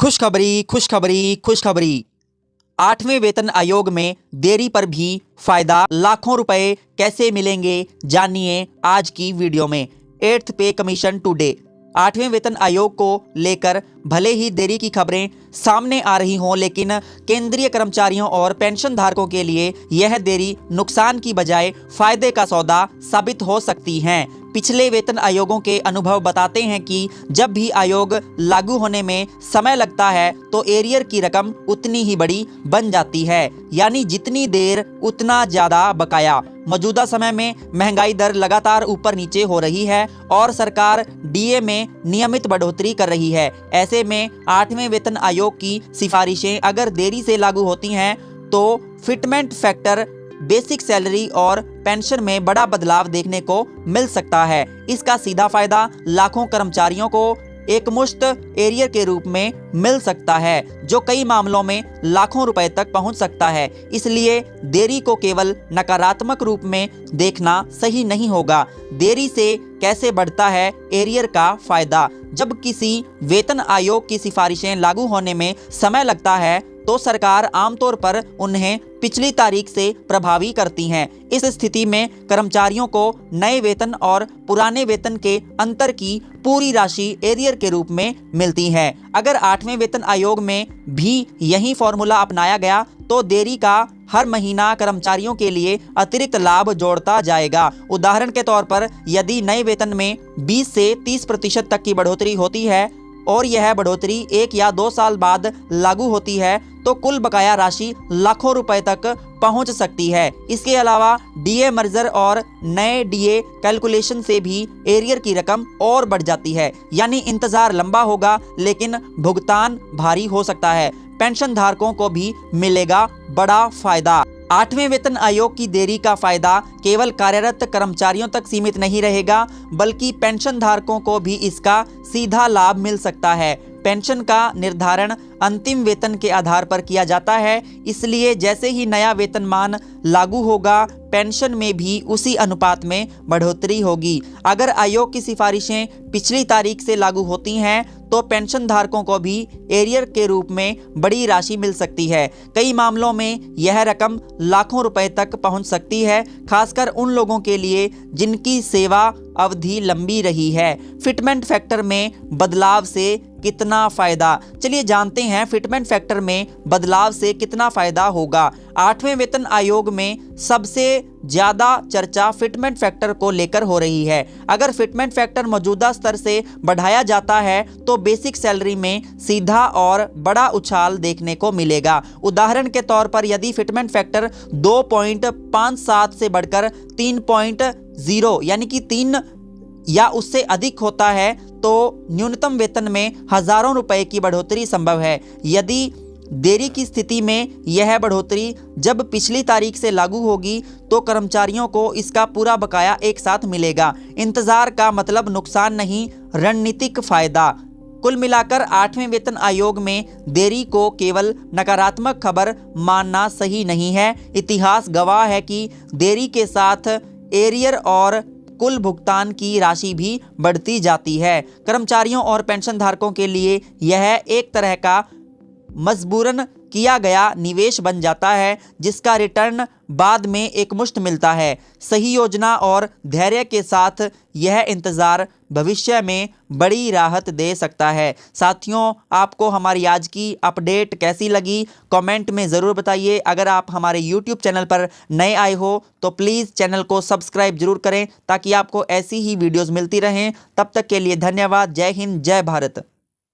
खुशखबरी खुशखबरी खुशखबरी। 8वें वेतन आयोग में देरी पर भी फायदा, लाखों रुपए कैसे मिलेंगे, जानिए आज की वीडियो में। 8th पे कमीशन टुडे। 8वें वेतन आयोग को लेकर भले ही देरी की खबरें सामने आ रही हों, लेकिन केंद्रीय कर्मचारियों और पेंशन धारकों के लिए यह देरी नुकसान की बजाय फायदे का सौदा साबित हो सकती है। पिछले वेतन आयोगों के अनुभव बताते हैं कि जब भी आयोग लागू होने में समय लगता है तो एरियर की रकम उतनी ही बड़ी बन जाती है, यानी जितनी देर उतना ज्यादा बकाया। मौजूदा समय में महंगाई दर लगातार ऊपर नीचे हो रही है और सरकार डीए में नियमित बढ़ोतरी कर रही है। ऐसे में 8वें वेतन आयोग की सिफारिशें अगर देरी से लागू होती हैं तो फिटमेंट फैक्टर, बेसिक सैलरी और पेंशन में बड़ा बदलाव देखने को मिल सकता है। इसका सीधा फायदा लाखों कर्मचारियों को एकमुश्त एरियर के रूप में मिल सकता है, जो कई मामलों में लाखों रुपए तक पहुंच सकता है। इसलिए देरी को केवल नकारात्मक रूप में देखना सही नहीं होगा। देरी से कैसे बढ़ता है एरियर का फायदा? जब किसी वेतन आयोग की सिफारिशें लागू होने में समय लगता है तो सरकार आमतौर पर उन्हें पिछली तारीख से प्रभावी करती हैं। इस स्थिति में कर्मचारियों को नए वेतन और पुराने वेतन के अंतर की पूरी राशि एरियर के रूप में मिलती है। अगर 8वें वेतन आयोग में भी यही फॉर्मूला अपनाया गया तो देरी का हर महीना कर्मचारियों के लिए अतिरिक्त लाभ जोड़ता जाएगा। उदाहरण के तौर पर यदि नए वेतन में 20 से 30% तक की बढ़ोतरी होती है और यह बढ़ोतरी 1 या 2 साल बाद लागू होती है तो कुल बकाया राशि लाखों रुपए तक पहुंच सकती है। इसके अलावा डीए मर्जर और नए डीए कैलकुलेशन से भी एरियर की रकम और बढ़ जाती है, यानी इंतजार लंबा होगा लेकिन भुगतान भारी हो सकता है। पेंशन धारकों को भी मिलेगा बड़ा फायदा। 8वें वेतन आयोग की देरी का फायदा केवल कार्यरत कर्मचारियों तक सीमित नहीं रहेगा, बल्कि पेंशन धारकों को भी इसका सीधा लाभ मिल सकता है। पेंशन का निर्धारण अंतिम वेतन के आधार पर किया जाता है, इसलिए जैसे ही नया वेतनमान लागू होगा पेंशन में भी उसी अनुपात में बढ़ोतरी होगी। अगर आयोग की सिफारिशें पिछली तारीख से लागू होती हैं तो पेंशन धारकों को भी एरियर के रूप में बड़ी राशि मिल सकती है। कई मामलों में यह रकम लाखों रुपए तक पहुंच सकती है, खासकर उन लोगों के लिए जिनकी सेवा अवधि लंबी रही है। फिटमेंट फैक्टर में बदलाव से कितना फायदा? चलिए जानते हैं फिटमेंट फैक्टर में बदलाव से कितना फायदा होगा। 8वें वेतन आयोग में सबसे ज्यादा चर्चा फिटमेंट फैक्टर को लेकर हो रही है। अगर फिटमेंट फैक्टर मौजूदा स्तर से बढ़ाया जाता है तो बेसिक सैलरी में सीधा और बड़ा उछाल देखने को मिलेगा। उदाहरण के तौर पर यदि फिटमेंट फैक्टर 2.57 से बढ़कर 3.0 यानी कि 3 या उससे अधिक होता है तो न्यूनतम वेतन में हजारों रुपए की बढ़ोतरी संभव है। यदि देरी की स्थिति में यह बढ़ोतरी जब पिछली तारीख से लागू होगी तो कर्मचारियों को इसका पूरा बकाया एक साथ मिलेगा। इंतजार का मतलब नुकसान नहीं, रणनीतिक फायदा। कुल मिलाकर 8वें वेतन आयोग में देरी को केवल नकारात्मक खबर मानना सही नहीं है। इतिहास गवाह है कि देरी के साथ एरियर और कुल भुगतान की राशि भी बढ़ती जाती है। कर्मचारियों और पेंशन धारकों के लिए यह एक तरह का मजबूरन किया गया निवेश बन जाता है, जिसका रिटर्न बाद में एकमुश्त मिलता है। सही योजना और धैर्य के साथ यह इंतज़ार भविष्य में बड़ी राहत दे सकता है। साथियों, आपको हमारी आज की अपडेट कैसी लगी कमेंट में ज़रूर बताइए। अगर आप हमारे YouTube चैनल पर नए आए हो तो प्लीज़ चैनल को सब्सक्राइब जरूर करें ताकि आपको ऐसी ही वीडियोज़ मिलती रहें। तब तक के लिए धन्यवाद। जय हिंद, जय भारत।